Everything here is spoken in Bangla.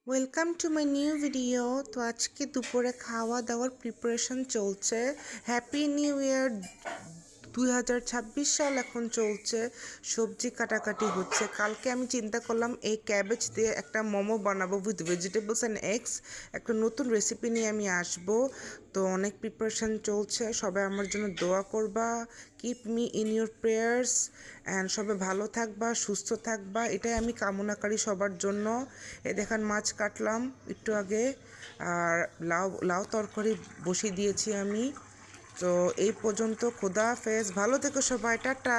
Welcome to my new video. তো আজকে দুপুরে খাওয়া দাওয়ার প্রিপারেশন চলছে। হ্যাপি নিউ ইয়ার 2026 সাল এখন চলছে। সবজি কাটাকাটি হচ্ছে। কালকে আমি চিন্তা করলাম এই ক্যাবেজ দিয়ে একটা মোমো বানাবো উইথ ভেজিটেবলস অ্যান্ড এগস। একটা নতুন রেসিপি নিয়ে আমি আসব। তো অনেক প্রিপারেশন চলছে। সবাই আমার জন্য দোয়া করবা, keep me in your prayers and সবাই ভালো থাকবা, সুস্থ থাকবা, এটাই আমি কামনা করি সবার জন্য। দেখেন মাছ কাটলাম একটু আগে, আর লাউ লাউ তরকারি বসিয়ে দিয়েছি আমি। তো এই পর্যন্ত, খোদা হাফেজ, ভালো থেকো সবাই, টাটা।